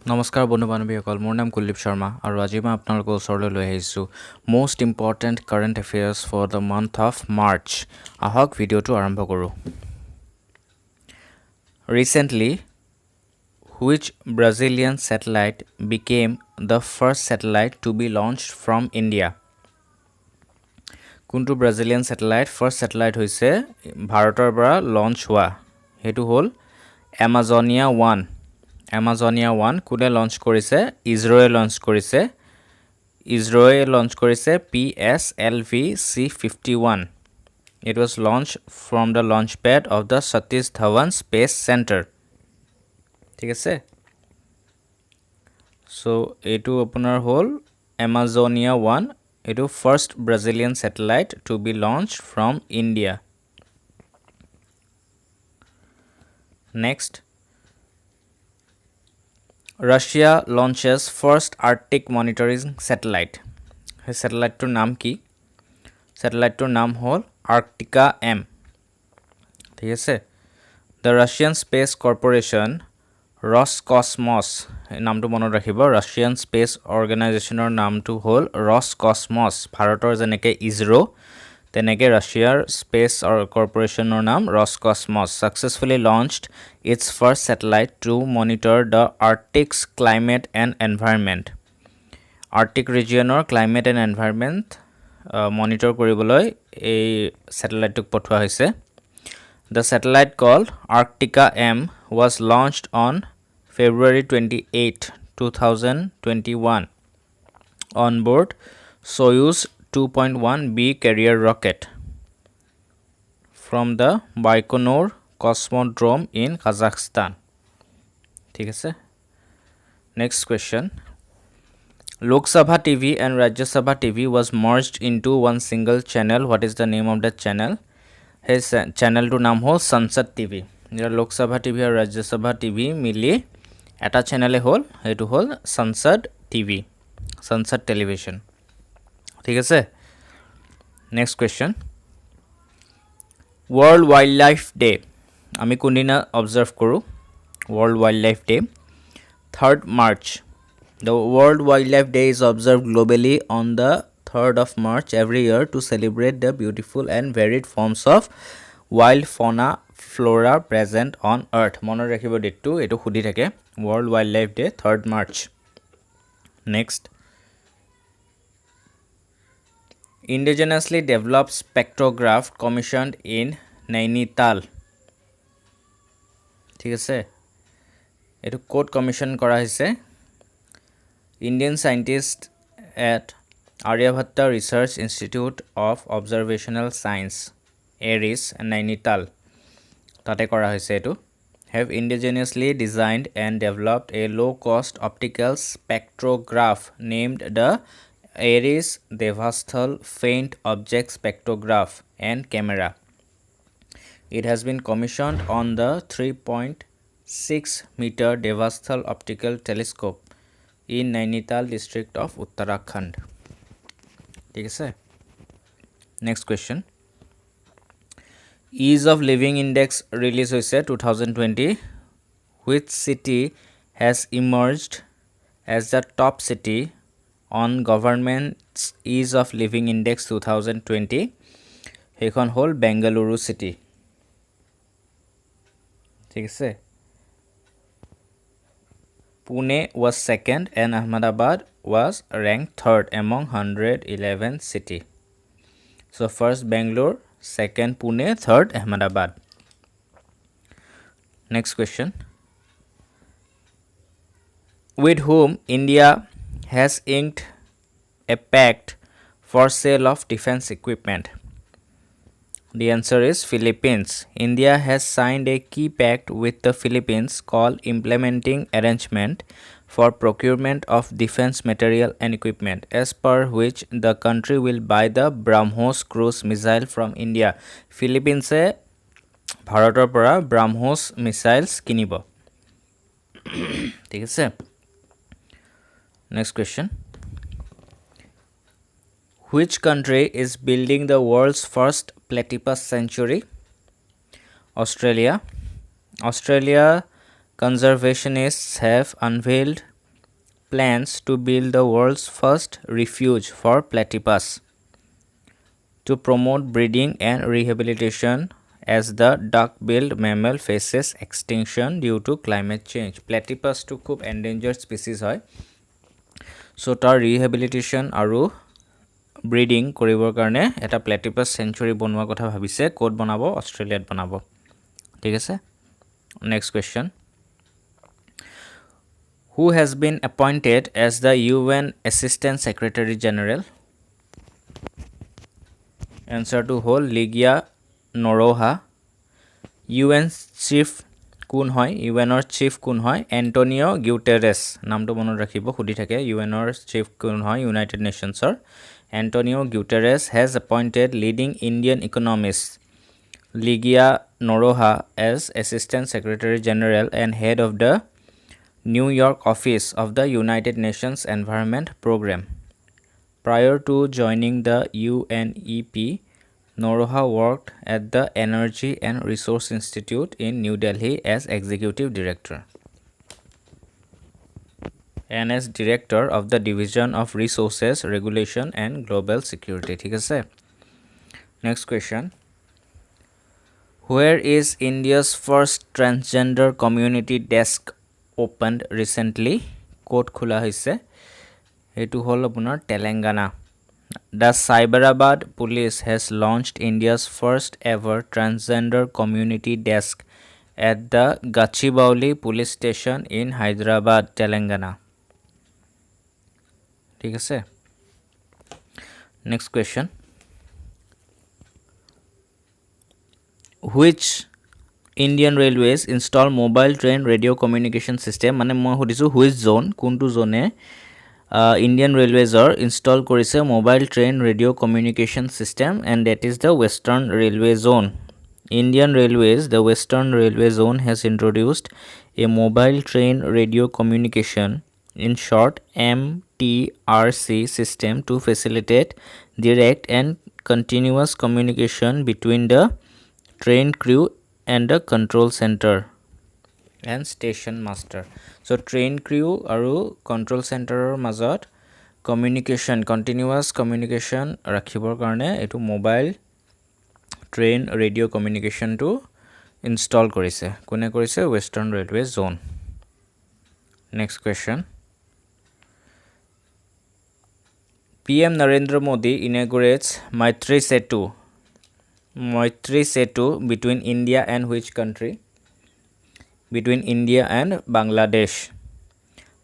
নমস্কাৰ বন্ধু বান্ধৱীসকল, মোৰ নাম কুলদীপ শৰ্মা আৰু আজি মই আপোনালোকৰ ওচৰলৈ লৈ আহিছোঁ most important current affairs for the month of March. আহক ভিডিঅ'টো আৰম্ভ কৰোঁ। Recently which Brazilian satellite became the first satellite to be launched from India? কোনটো ব্ৰাজিলিয়ান ছেটেলাইট ফাৰ্ষ্ট ছেটেলাইট হৈছে ভাৰতৰ পৰা লঞ্চ হোৱা? সেইটো হ'ল এমাজনিয়া 1। এমাজনিয়া 1 কোনে লঞ্চ কৰিছে? ইছৰোৱে লঞ্চ কৰিছে। ইছৰোৱে লঞ্চ কৰিছে PSLV-C51. It was launched from the launch pad of the Satish Dhawan Space Center. ঠিক আছে, চ' এইটো আপোনাৰ হ'ল এমাজনিয়া 1। এইটো first Brazilian satellite to be launch from India. Next, Russia launches first Arctic monitoring satellite. সেই ছেটেলাইটটোৰ নাম কি? ছেটেলাইটটোৰ নাম হ'ল আৰ্কটিকা M। ঠিক আছে, দ্য ৰাছিয়ান স্পেচ কৰ্পৰেশ্যন ৰছকসমছ, এই নামটো মনত ৰাখিব। ৰাছিয়ান স্পেচ অৰ্গেনাইজেশ্যনৰ নামটো হ'ল ৰছকসমছ। ভাৰতৰ যেনেকৈ ইছৰো, তেনেকৈ ৰাছিয়াৰ স্পেচ কৰ্পৰেশ্যনৰ নাম Roscosmos successfully launched its first satellite to monitor the Arctic's climate and environment. Arctic ৰিজিয়নৰ ক্লাইমেট এণ্ড এনভাইৰনমেণ্ট মনিটৰ কৰিবলৈ এই ছেটেলাইটটোক পঠোৱা হৈছে। The satellite called Arktika M was launched on February 28, 2021 on board Soyuz 2.1B carrier rocket from the Baikonur Cosmodrome in Kazakhstan. ঠিক আছে, next question. Lok Sabha TV and Rajya Sabha TV was merged into one single channel. What is the name of that channel? সেই চেনেলটোৰ নাম হ'ল সংসদ TV. লোক সভা TV আৰু ৰাজ্য সভা টিভি মিলি এটা চেনেলে হ'ল, সেইটো হ'ল সংসদ টিভি, সংসদ টেলিভিশ্যন। ঠিক আছে, next question. World wild life day আমি কোনদিনা অবজাৰ্ভ কৰোঁ? World wild life day 3rd March. The World Wildlife Day is observed globally on the 3rd of March every year to celebrate the beautiful and varied forms of wild fauna flora present on earth. মনত ৰাখিব ডেটটো, এইটো সুধি থাকে। World Wildlife Day 3rd March. Next, indigenously developed spectrograph commissioned in Nainital. ঠিক আছে, এইটো ক'ত কমিশ্যন কৰা হৈছে? Indian scientists at Aryabhatta Research Institute of Observational Science, ARIS, Nainital, তাতে কৰা হৈছে এইটো, have indigenously designed and developed a low-cost optical spectrograph named the ARIS Devasthal Faint Object Spectrograph and Camera. It has been commissioned on the 3.6-meter Devasthal Optical Telescope in Nainital district of Uttarakhand. ঠিক আছে, next question. Ease of living index release হৈছে 2020। Which city has emerged as the top city on government's ease of living index 2020? সেইখন হ'ল Bengaluru city. ঠিক আছে, Pune was second and Ahmedabad was ranked third among 111 cities. So first Bangalore, second Pune, third Ahmedabad. Next question. With whom India has inked a pact for sale of defense equipment? The answer is Philippines. India has signed a key pact with the Philippines called Implementing Arrangement for Procurement of Defense Material and Equipment, as per which the country will buy the BrahMos cruise missile from India. Philippines ভাৰতৰ পৰা BrahMos missiles কিনিব। ঠিক আছে, next question. Which country is building the world's first platypus sanctuary? Australia. Australia conservationists have unveiled plans to build the world's first refuge for platypus to promote breeding and rehabilitation as the duck-billed mammal faces extinction due to climate change. Platypus to খুব endangered species হয়, so তাৰ rehabilitation আৰু breeding কৰিবৰ কাৰণে এটা Platypus century বনোৱাৰ কথা ভাবিছে। ক'ত বনাব? অষ্ট্ৰেলিয়াত বনাব। ঠিক আছে, next question. Who has been appointed as the UN assistant secretary general? এনচাৰটো হ'ল লিগিয়া নৰহা। UN চিফ কোন হয়? UNৰ চিফ কোন হয়? এণ্টনিঅ' গিউটেৰেছ। নামটো মনত ৰাখিব, সুধি থাকে UNৰ চিফ কোন হয় United নেশ্যনছৰ। Antonio Guterres has appointed leading Indian economist Ligia Noroha as Assistant Secretary General and head of the New York office of the United Nations Environment Program. Prior to joining the UNEP, Noroha worked at the Energy and Resource Institute in New Delhi as Executive Director and as Director of the Division of Resources Regulation and Global Security. ঠিক আছে, next question. Where is India's first transgender community desk opened recently? ক'ত খোলা হৈছে? এইটো হ'ল আপোনাৰ Telangana. The Cyberabad police has launched India's first ever transgender community desk at the Gachibowli police station in Hyderabad, Telangana. ঠিক আছে, next question. Which Indian Railways install mobile train radio' communication system? মানে মই সুধিছোঁ হুইচ জ'ন, কোনটো জ'নে Indian ৰেলৱেজৰ install কৰিছে mobile train radio' communication system, and that is the western railway zone. Indian Railways, the Western Railway Zone, has introduced a mobile train radio communication, in short MTRC system, to facilitate direct and continuous communication between the train crew and the control center and station master. So train crew aru control center mazot communication, continuous communication rakhibor karone etu mobile train radio' কমিউনিকেশ্যনটো install কৰিছে। কোনে কৰিছে? Western railway zone. Next question. PM Narendra Modi inaugurates Maitri Setu between India and which country? Between India and Bangladesh.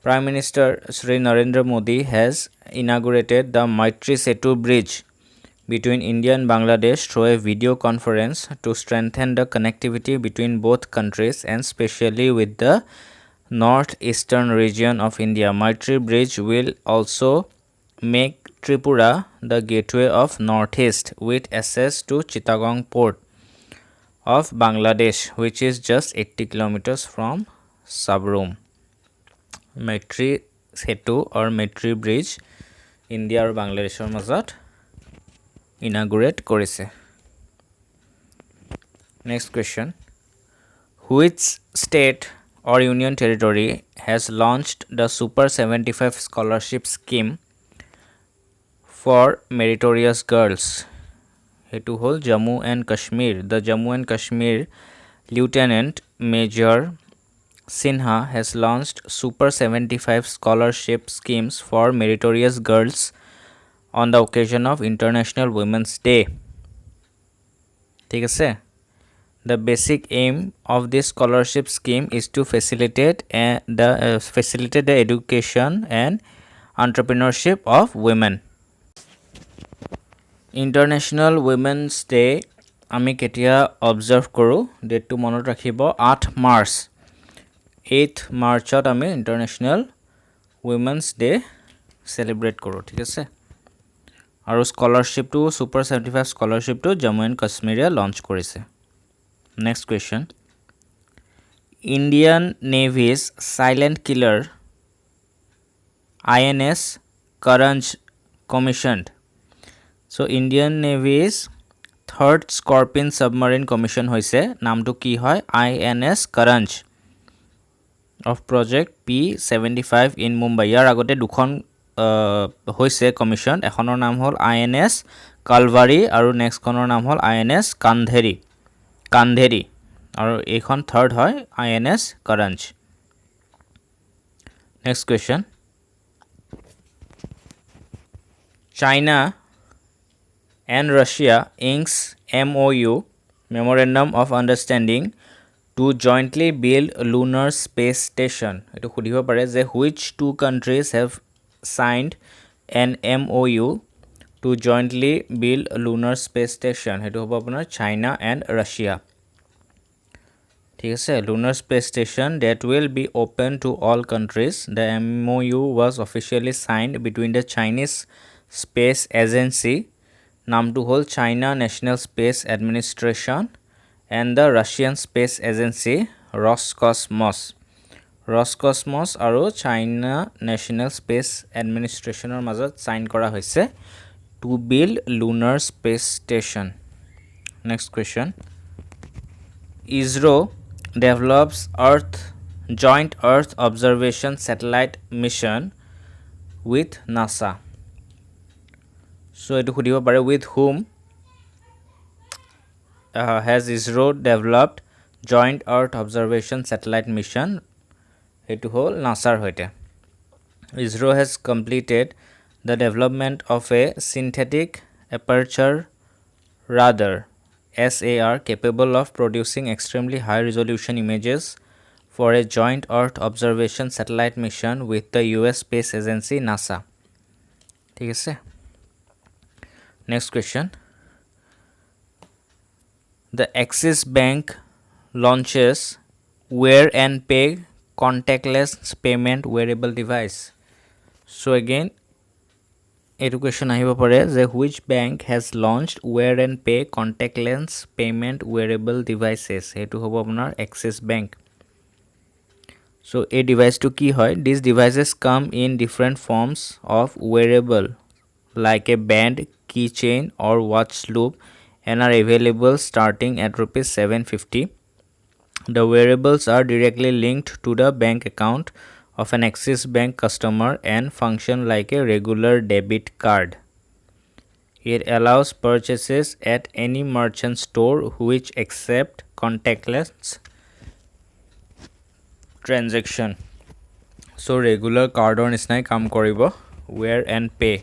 Prime Minister Shri Narendra Modi has inaugurated the Maitri Setu bridge between India and Bangladesh through a video conference to strengthen the connectivity between both countries and especially with the northeastern region of India. Maitri Bridge will also make Tripura the gateway of Northeast with access to Chittagong port of Bangladesh, which is just 80 kilometers from Sabroom. Maitri Setu or Maitri Bridge India or Bangladeshৰ মাজত inaugurate কৰিছে। Next question. Which state or union territory has launched the Super 75 scholarship scheme for meritorious girls? Hetu hol Jammu and Kashmir. The Jammu and Kashmir Lieutenant Major Sinha has launched Super 75 scholarship schemes for meritorious girls on the occasion of International Women's Day. ঠিক আছে, the basic aim of this scholarship scheme is to facilitate the education and entrepreneurship of women. International Women's Day আমি কেতিয়া observe কৰোঁ? ডেটটো মনত ৰাখিব, 8 March. 8 মাৰ্চত আমি ইণ্টাৰনেশ্যনেল উইমেন্স ডে চেলিব্ৰেট কৰোঁ। ঠিক আছে, আৰু স্কলাৰশ্বিপটো ছুপাৰ 75 স্কলাৰশ্বিপটো জম্মু এণ্ড কাশ্মীৰে লঞ্চ কৰিছে। Next question. Indian Navy's silent killer INS Karanj commissioned. So Indian Navy's third Scorpion submarine commission হৈছে, নামটো কি হয়? INS Karanj. of project P75 in Mumbai. ইয়াৰ আগতে দুখন হৈছে কমিশ্যন, এখনৰ নাম হ'ল INS কালভাৰী আৰু নেক্সটখনৰ নাম হ'ল INS কান্ধেৰী আৰু এইখন থাৰ্ড হয় INS Karanj. Next question. China and Russia inks MOU Memorandum of Understanding to jointly build lunar space station. এটো খুদিব পাৰে যে which two countries have signed an MOU to jointly build lunar space station. এটো হ'ব আপোনাৰ China and Russia. ঠিক আছে, lunar space station that will be open to all countries. The MOU was officially signed between the Chinese Space Agency, নামটো হ'ল China National Space Administration, and the Russian Space Agency Roscosmos আৰু China National Space Administrationৰ মাজত sign কৰা হৈছে to build lunar space station. Next question. ISRO develops joint Earth observation satellite mission with NASA. So etu khudibo pare with whom has ISRO developed joint Earth observation satellite mission? Etu hol NASAৰ hoite. ISRO has completed the development of a synthetic aperture radar SAR capable of producing extremely high resolution images for a joint Earth observation satellite mission with the US Space Agency NASA. ঠিক আছে. Next question. The Axis Bank launches wear and pay contactless payment wearable device. So again, education ahibo pare je which bank has launched wear and pay contactless payment wearable devices. Etu hobo apnar Axis Bank. So a device to ki hoy, these devices come in different forms of wearable like a band, keychain or watch loop and are available starting at ₹750. The wearables are directly linked to the bank account of an Axis Bank customer and function like a regular debit card. It allows purchases at any merchant store which accept contactless transaction. So regular card or nisnai kam koribo, wear and pay.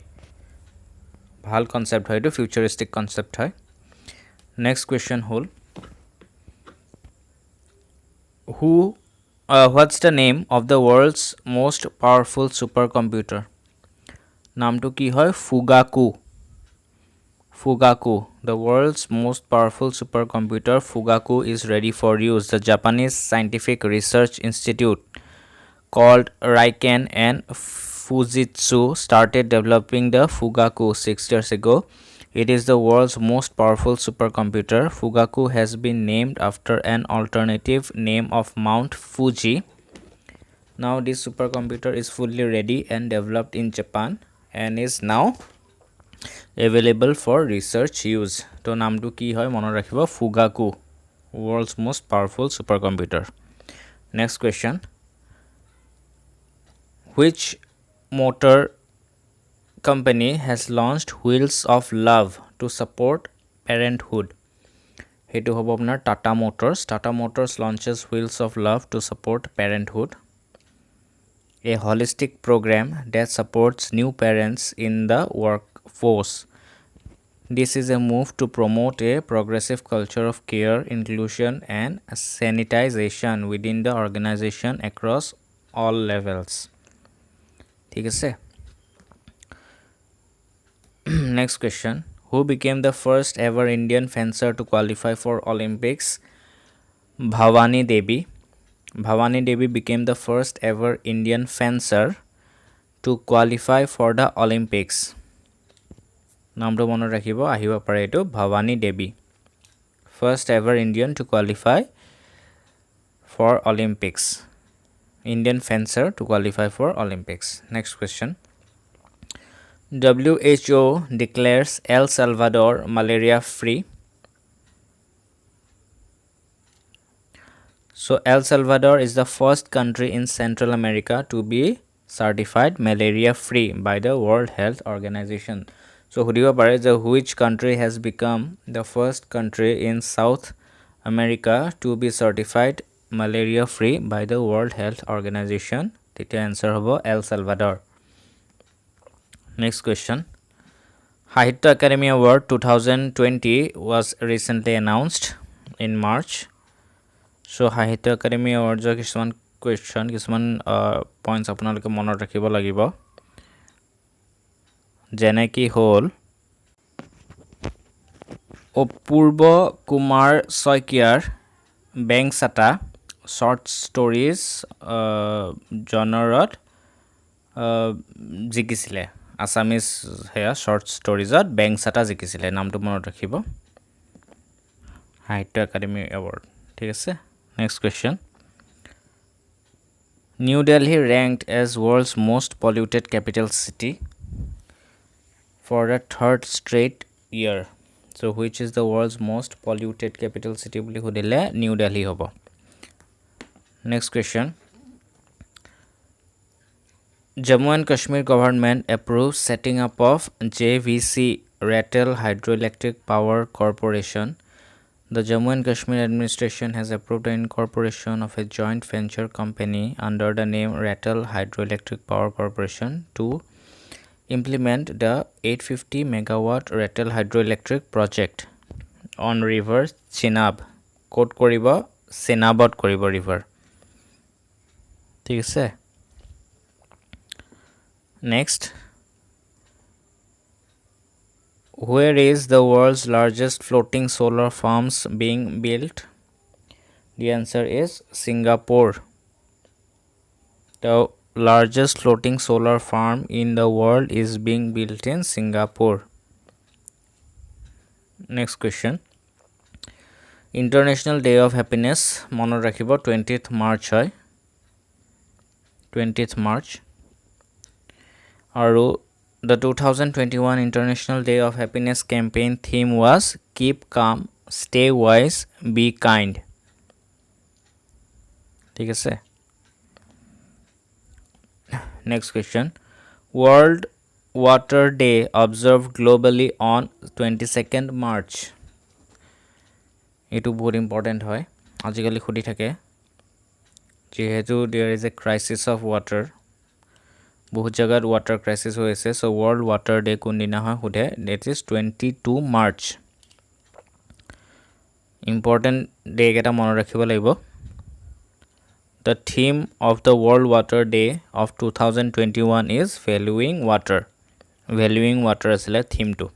Bhal concept hoy, to futuristic concept hoy. Next question hole. What's the name of the world's most powerful supercomputer? Naam to ki hoy Fugaku. The world's most powerful supercomputer Fugaku is ready for use. The Japanese Scientific Research Institute called Riken and Fujitsu started developing the Fugaku 6 years ago. It is the world's most powerful supercomputer. Fugaku has been named after an alternative name of Mount Fuji. Now this supercomputer is fully ready and developed in Japan and is now available for research use. To naam tu ki hoy mono rakhibo Fugaku, world's most powerful supercomputer. Next question. Which motor company has launched Wheels of Love to support parenthood? Hetu hobo apnar Tata Motors. Tata Motors launches Wheels of Love to support parenthood, a holistic program that supports new parents in the workforce. This is a move to promote a progressive culture of care, inclusion and sanitization within the organization across all levels. ঠিক আছে. Next question. Who became the first ever Indian fencer to qualify for Olympics? Bhavani Devi. Bhavani Devi became the first ever Indian fencer to qualify for the Olympics. Namto mono rakhibo ahibo pare etu Bhavani Devi. First ever Indian to qualify for Olympics. Indian fencer to qualify for Olympics. Next question. WHO declares El Salvador malaria free. So El Salvador is the first country in Central America to be certified malaria free by the World Health Organization. So hudibo pare je which country has become the first country in South America to be certified malaria free by the World Health Organization. Tete answer hobo El Salvador. Next question. Sahitya Academy Award 2020 was recently announced in March. So Sahitya Academy Awards কিছুমান question কিছুমান points আপোনালোকে মনত ৰাখিব লাগিব যেনে কি হ'ল অপূৰ্ব কুমাৰ শইকীয়াৰ বেংচাটা short stories জনৰত জিকিছিলে আসামিজ হেয়া short storiesত বেংচাটা জিকিছিলে নামটো মনত ৰাখিব সাহিত্য একাডেমি এৱাৰ্ড ঠিক আছে Next question. New Delhi ranked as world's most polluted capital city for the third straight year. So which is the world's most polluted capital city? New Delhi hobo. Next question. Jammu and Kashmir government approves setting up of JVC Ratel Hydroelectric Power Corporation. The Jammu and Kashmir administration has approved the incorporation of a joint venture company under the name Ratel Hydroelectric Power Corporation to implement the 850 megawatt Ratel Hydroelectric project on river Chenab. Code koribo Chenabot koribo river. ঠিক আছে Next. Where is the world's largest floating solar farms being built? The answer is Singapore. The largest floating solar farm in the world is being built in Singapore. Next question. International Day of Happiness mono rakhibo 20th March hoy 20th March aru The 2021 International Day of Happiness campaign theme was Keep Calm, Stay Wise, Be Kind. ঠিক আছে Next question. World Water Day observed globally on 22nd March. এটো বহুত important হয় আজিকালি খুদি থাকে যেহেতু there is a crisis of water বহুত জায়গাত ওয়াটার ক্রাইসিস হয়েছে সো ওয়ার্ল্ড ওয়াটার ডে কোন দিনা হয় হুদে that is 22 March important day কেটা মনে রাখিব লাগিব The theme of the World Water Day of 2021 is valuing water. Valuing water asile theme to.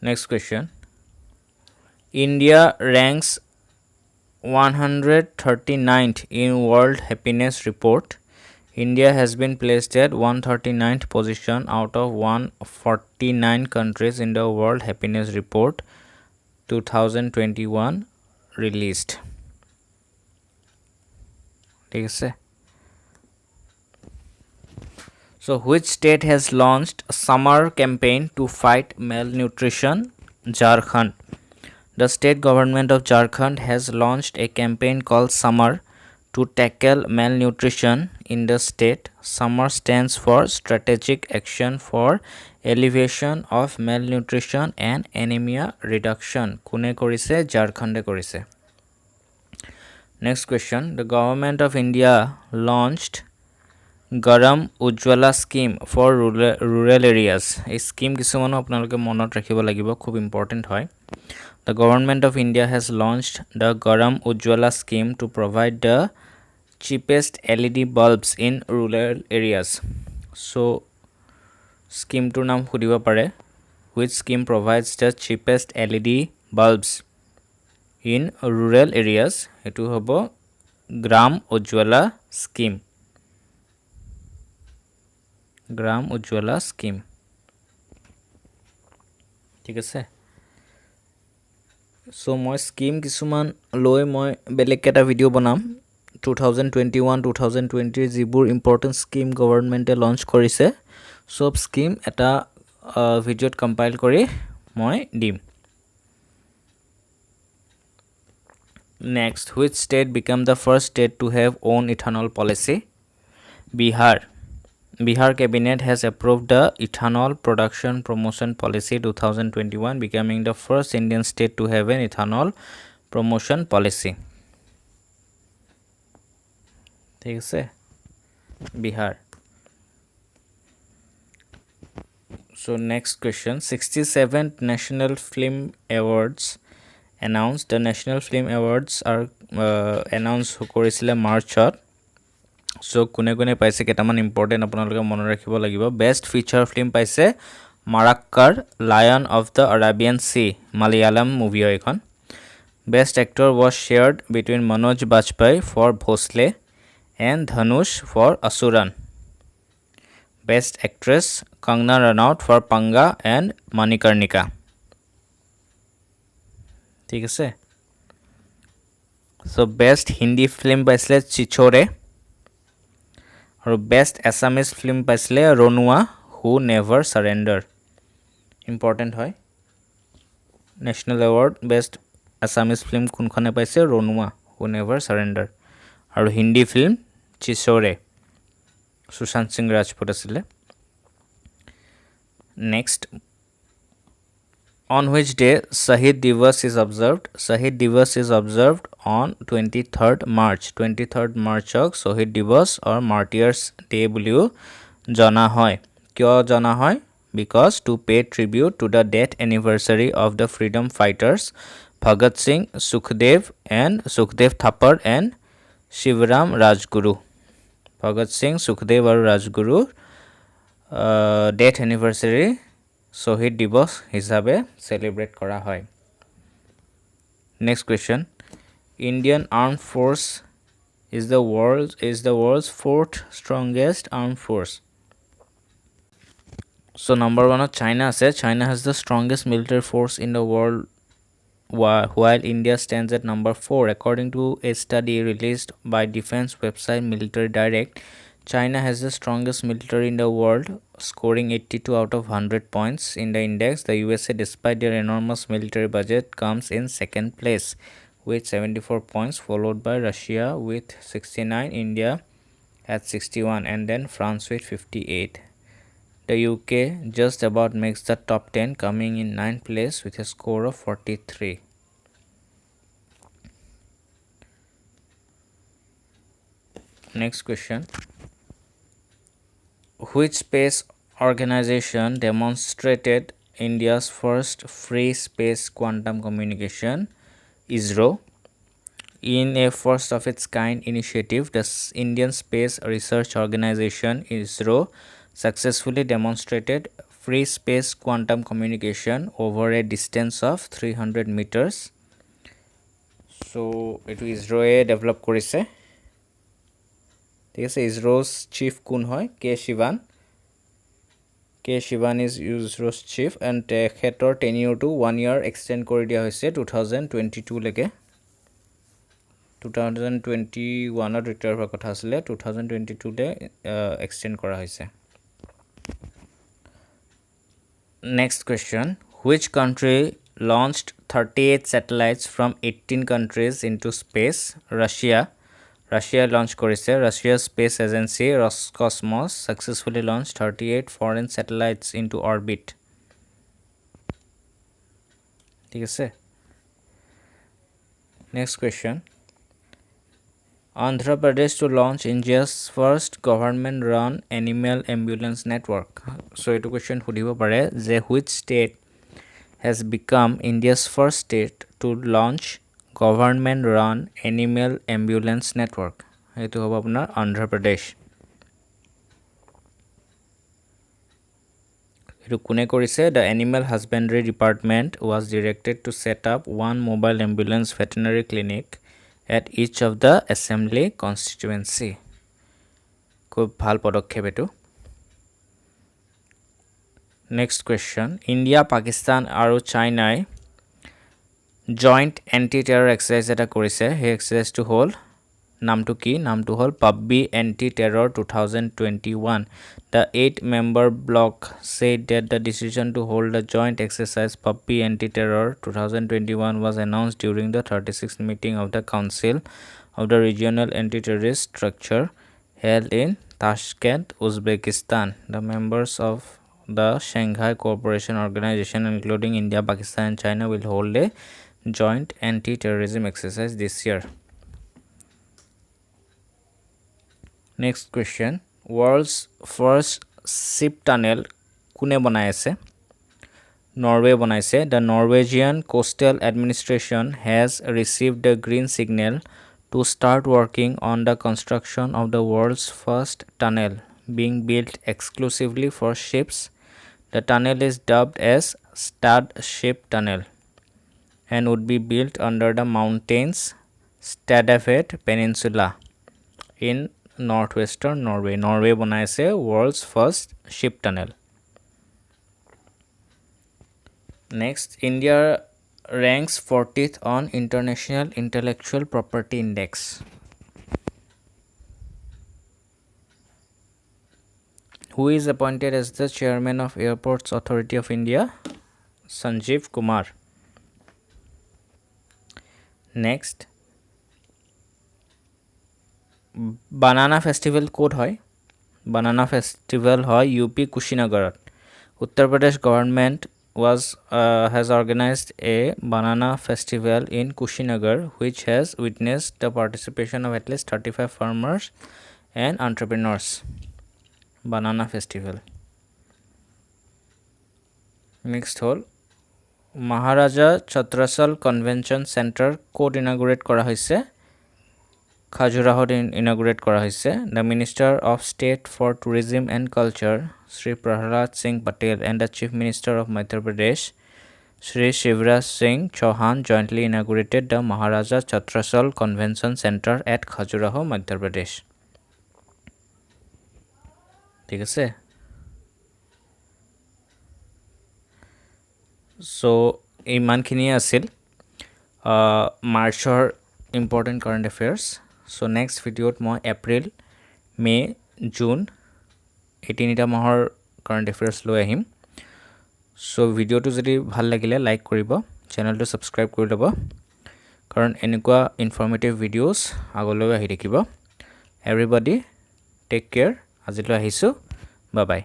Next question. India ranks 139th in World Happiness Report. India has been placed at 139th position out of 149 countries in the World Happiness Report 2021 released. ठीक है So which state has launched summer campaign to fight malnutrition? Jharkhand. The state government of Jharkhand has launched a campaign called Summer to tackle malnutrition in the state. Summer stands for Strategic Action for Alleviation of Malnutrition and Anemia Reduction. Kune korise Jharkhande korise. Next question. The government of India launched Garam Ujjwala scheme for rural areas. A scheme kisumano apnaloke monot rakhibo lagibo khub important hoy. The government of India has launched the Garam Ujjwala scheme to provide the cheapest LED bulbs in rural areas. So scheme to naam khudibo pare which scheme provides the cheapest LED bulbs in rural areas etu hobo Gram Ujjwala scheme. Gram Ujjwala scheme. ঠিক আছে So মই scheme কিছুমান লৈ মই বেলেগ এটা video বনাম 2021 2020 জিবুৰ important scheme গভৰ্ণমেণ্টে launch কৰিছে সব স্কিম এটা ভিডিওত কম্পাইল কৰি মই দিম Next, which state became the first state to have own ethanol policy? Bihar. Bihar cabinet has approved the ethanol production promotion policy 2021, becoming the first Indian state to have an ethanol promotion policy. ঠিক আছে Bihar. So next question, 67th National Film Awards announced. The National Film Awards are announced কৰিছিলে মাৰ্চত. So কোনে কোনে পাইছে কেইটামান important আপোনালোকে মনত ৰাখিব লাগিব. বেষ্ট ফিচাৰ ফিল্ম পাইছে Marakkar lion of the Arabian sea, Malayalam movie হয় এখন. Best actor was shared between Manoj Bajpayee for Bhonsle and Dhanush for Asuran. Best actress Kangana Ranaut for Panga and Manikarnika. ঠিক আছে. চ' বেষ্ট হিন্দী ফিল্ম পাইছিলে চিচোৰে. আৰু বেষ্ট এছামিজ ফিল্ম পাইছিলে Ronuwa who never surrender. Important হয়. National award best Assamese film কোনখনে পাইছে? Ronuwa who never surrender. আৰু হিন্দী ফিল্ম চিচোৰে, সুশান্ত সিং ৰাজপুত আছিলে. Next, on which day Shahid Divas is observed? Shahid Divas is observed on 23rd March. 23rd Marchক Shahid Divas or Martyrs Day বুলিও জনা হয়. কিয় জনা হয়? Because to pay tribute to the death anniversary of the freedom fighters Bhagat Singh, Sukhdev Thapar and Shivram Rajguru. Bhagat Singh, Sukhdev আৰু Rajguru death anniversary শ্বহীদ দিৱস হিচাপে চেলিব্ৰেট কৰা হয়. Next question, Indian arm force is the world's fourth strongest armed force. So number 1 China আছে. China has the strongest military force in the world, while India stands at number 4. According to a study released by defense website Military Direct, China has the strongest military in the world, scoring 82 out of 100 points in the index. The USA, despite their enormous military budget, comes in second place with 74 points, followed by Russia with 69, India at 61, and then France with 58. The UK just about makes the top 10, coming in 9th place with a score of 43. Next question, which space organization demonstrated India's first free space quantum communication? ISRO. In a first of its kind initiative, the Indian Space Research Organization ISRO successfully demonstrated free space quantum communication over a distance of 300 meters. So etu ISRO e develop korise. ঠিক আছে. ISRO's chief কোন হয়? K. Shivan. K. Shivan is ISRO's chief and তেখেতৰ tenure to 1 year extend কৰি দিয়া হৈছে 2022 লৈকে. 2021 retire হোৱাৰ কথা আছিলে, 2022 লে এক্সটেণ্ড কৰা হৈছে. Next question, which country launched 38 satellites from 18 countries into space? Russia launch কৰিছে. Russia's space agency Roscosmos successfully launched 38 foreign satellites into orbit. ঠিক আছে. Next question, Andhra Pradesh to launch India's first government-run animal ambulance network. So এইটো question সুধিব পাৰে যে which state has become India's first state to launch government-run animal ambulance network? এইটো হ'ব আপোনাৰ Andhra Pradesh. এইটো কোনে কৰিছে? The Animal Husbandry Department was directed to set up one mobile ambulance veterinary clinic at each of the assembly constituency. খুব ভাল পদক্ষেপ এটো. নেক্সট কুৱেশ্যন, ইণ্ডিয়া, পাকিস্তান আৰু চাইনাই জইণ্ট এণ্টি টেৰৰ এক্সাৰচাইজ এটা কৰিছে. সেই এক্সাৰচাইজটো হ'ল নামটো কি নামটো হল PUBG Anti-Terror 2021 The 8-member bloc said that the decision to hold a joint exercise PUBG Anti-Terror 2021 was announced during the 36th meeting of the Council of the Regional Anti-Terrorist Structure held in Tashkent, Uzbekistan. The members of the Shanghai Cooperation Organization, including India, Pakistan, and China, will hold a joint anti-terrorism exercise this year. Next question. World's first ship tunnel kune banai ase? Norway banaise. The Norwegian Coastal Administration has received the green signal to start working on the construction of the world's first tunnel being built exclusively for ships. The tunnel is dubbed as Stad Ship Tunnel and would be built under the mountains Stadavet Peninsula in northwestern Norway. Norway banaise world's first ship tunnel. Next, India ranks 40th on International Intellectual Property Index. Who is appointed as the chairman of Airports Authority of India? Sanjeev Kumar. Next, Banana Festival ক'ত হয়? Banana Festival হয় UP Kushinagar. Uttar Pradesh government has organized a banana festival in Kushinagar, which has witnessed the participation of at least 35 farmers and entrepreneurs. Banana festival. Next hole, Maharaja Chhatrasal Convention Center ক'ত inaugurate কৰা হৈছে? Khajuraho inaugurate kora hoise. The Minister of State for Tourism and Culture, Shri Prahlad Singh Patel, and the Chief Minister of Madhya Pradesh, Shri Shivraj Singh Chauhan, jointly inaugurated the Maharaja Chhatrasal Convention Center at Khajuraho, Madhya Pradesh. ঠিক আছে? So ইমানখিনি আছিল মাৰ্চৰ important current affairs. So next video মই April May June এই তিনিটা মাহৰ current affairs লৈ আহিম. So ভিডিঅ'টো যদি ভাল লাগিলে লাইক কৰিব, চেনেলটো সাবস্ক্ৰাইব কৰি ল'ব, কাৰণ এনেকুৱা ইনফৰ্মেটিভ ভিডিঅ'ছ আগলৈ আহি থাকিব. Everybody take care. আজিলৈ আহিছোঁ. Bye bye.